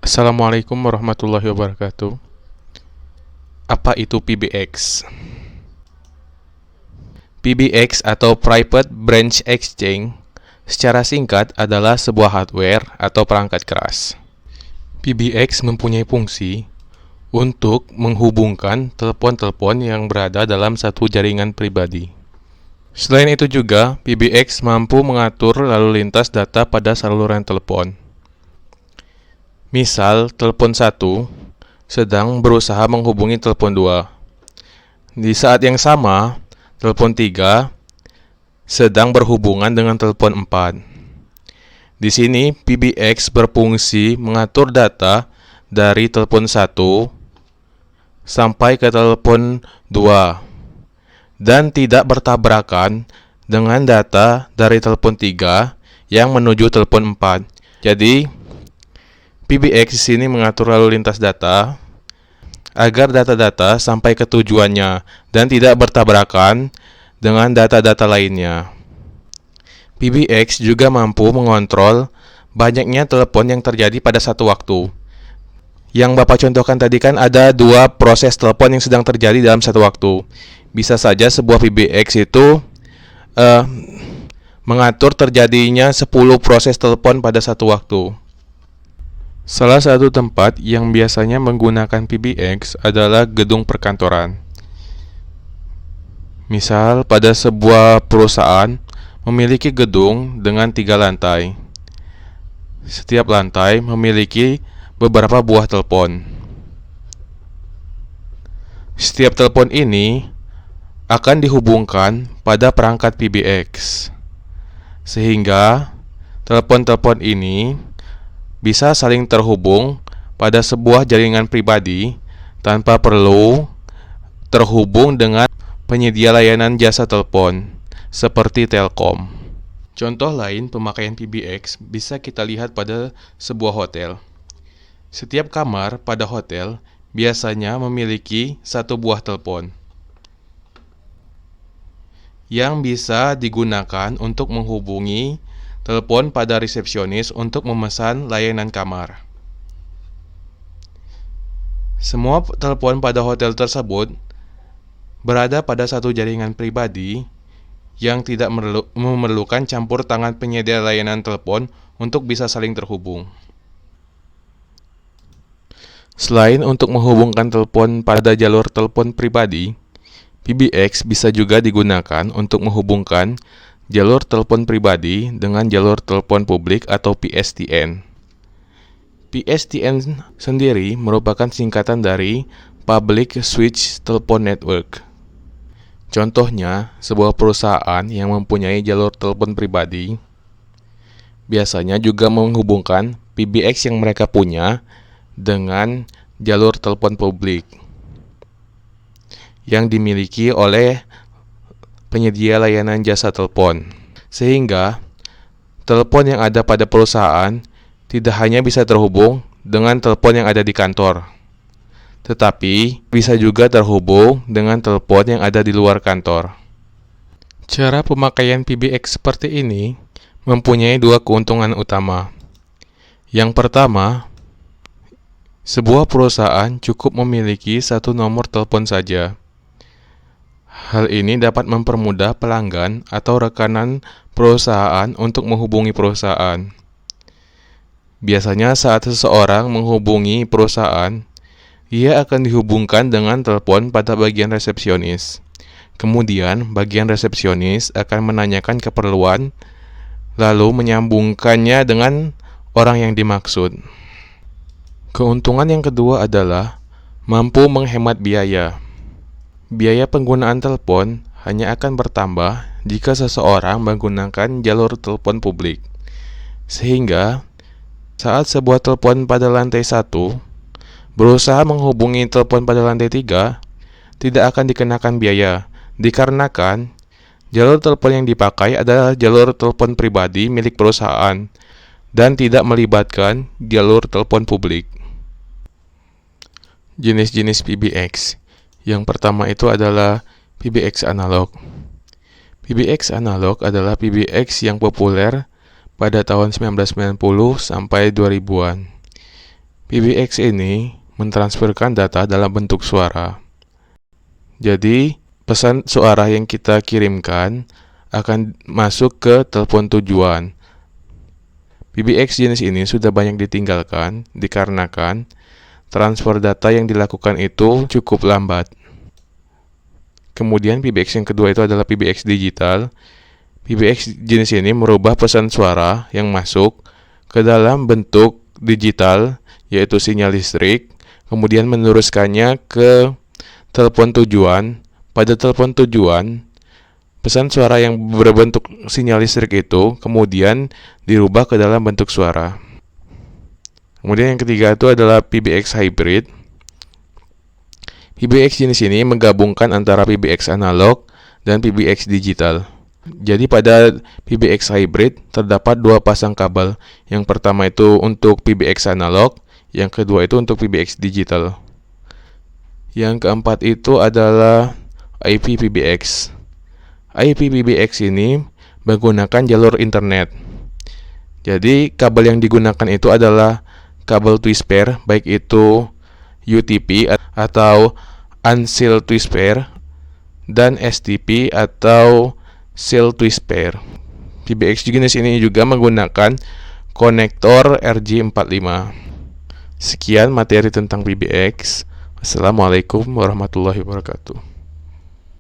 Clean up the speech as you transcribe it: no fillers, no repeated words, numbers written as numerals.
Assalamualaikum warahmatullahi wabarakatuh. Apa itu PBX? PBX atau Private Branch Exchange secara singkat adalah sebuah hardware atau perangkat keras. PBX mempunyai fungsi untuk menghubungkan telepon-telepon yang berada dalam satu jaringan pribadi. Selain itu juga, PBX mampu mengatur lalu lintas data pada saluran telepon. Misal, telepon 1 sedang berusaha menghubungi telepon 2. Di saat yang sama, telepon 3 sedang berhubungan dengan telepon 4. Di sini, PBX berfungsi mengatur data dari telepon 1 sampai ke telepon 2 dan tidak bertabrakan dengan data dari telepon 3 yang menuju telepon 4. Jadi, PBX di sini mengatur lalu lintas data agar data-data sampai ke tujuannya dan tidak bertabrakan dengan data-data lainnya. PBX juga mampu mengontrol banyaknya telepon yang terjadi pada satu waktu. Yang Bapak contohkan tadi kan ada 2 proses telepon yang sedang terjadi dalam satu waktu. Bisa saja sebuah PBX itu mengatur terjadinya 10 proses telepon pada satu waktu. Salah satu tempat yang biasanya menggunakan PBX adalah gedung perkantoran. Misal, pada sebuah perusahaan memiliki gedung dengan 3 lantai. Setiap lantai memiliki beberapa buah telepon. Setiap telepon ini akan dihubungkan pada perangkat PBX, sehingga telepon-telepon ini bisa saling terhubung pada sebuah jaringan pribadi tanpa perlu terhubung dengan penyedia layanan jasa telepon seperti Telkom. Contoh lain pemakaian PBX bisa kita lihat pada sebuah hotel. Setiap kamar pada hotel biasanya memiliki satu buah telepon yang bisa digunakan untuk menghubungi telepon pada resepsionis untuk memesan layanan kamar. Semua telepon pada hotel tersebut berada pada satu jaringan pribadi yang tidak memerlukan campur tangan penyedia layanan telepon untuk bisa saling terhubung. Selain untuk menghubungkan telepon pada jalur telepon pribadi, PBX bisa juga digunakan untuk menghubungkan jalur telepon pribadi dengan jalur telepon publik atau PSTN. PSTN sendiri merupakan singkatan dari Public Switch Telephone Network. Contohnya, sebuah perusahaan yang mempunyai jalur telepon pribadi biasanya juga menghubungkan PBX yang mereka punya dengan jalur telepon publik yang dimiliki oleh penyedia layanan jasa telepon, sehingga telepon yang ada pada perusahaan tidak hanya bisa terhubung dengan telepon yang ada di kantor, tetapi bisa juga terhubung dengan telepon yang ada di luar kantor. Cara pemakaian PBX seperti ini mempunyai 2 keuntungan utama. Yang pertama, sebuah perusahaan cukup memiliki satu nomor telepon saja. Hal ini dapat mempermudah pelanggan atau rekanan perusahaan untuk menghubungi perusahaan. Biasanya saat seseorang menghubungi perusahaan, ia akan dihubungkan dengan telepon pada bagian resepsionis. Kemudian, bagian resepsionis akan menanyakan keperluan, lalu menyambungkannya dengan orang yang dimaksud. Keuntungan yang kedua adalah mampu menghemat biaya. Biaya penggunaan telepon hanya akan bertambah jika seseorang menggunakan jalur telepon publik. Sehingga, saat sebuah telepon pada lantai 1 berusaha menghubungi telepon pada lantai 3, tidak akan dikenakan biaya, dikarenakan jalur telepon yang dipakai adalah jalur telepon pribadi milik perusahaan dan tidak melibatkan jalur telepon publik. Jenis-jenis PBX. Yang pertama itu adalah PBX analog. PBX analog adalah PBX yang populer pada tahun 1990 sampai 2000-an. PBX ini mentransferkan data dalam bentuk suara. Jadi, pesan suara yang kita kirimkan akan masuk ke telepon tujuan. PBX jenis ini sudah banyak ditinggalkan dikarenakan transfer data yang dilakukan itu cukup lambat. Kemudian PBX yang kedua itu adalah PBX digital. PBX jenis ini merubah pesan suara yang masuk ke dalam bentuk digital, yaitu sinyal listrik, kemudian meneruskannya ke telepon tujuan. Pada telepon tujuan, pesan suara yang berbentuk sinyal listrik itu kemudian dirubah ke dalam bentuk suara. Kemudian yang ketiga itu adalah PBX hybrid. PBX jenis ini menggabungkan antara PBX analog dan PBX digital. Jadi pada PBX hybrid terdapat dua pasang kabel. Yang pertama itu untuk PBX analog, yang kedua itu untuk PBX digital. Yang keempat itu adalah IP-PBX. IP-PBX ini menggunakan jalur internet. Jadi kabel yang digunakan itu adalah kabel twist pair, baik itu UTP atau unsealed twist pair dan STP atau sealed twist pair. PBX jenis ini juga menggunakan konektor RJ45. Sekian materi tentang PBX. Assalamualaikum warahmatullahi wabarakatuh.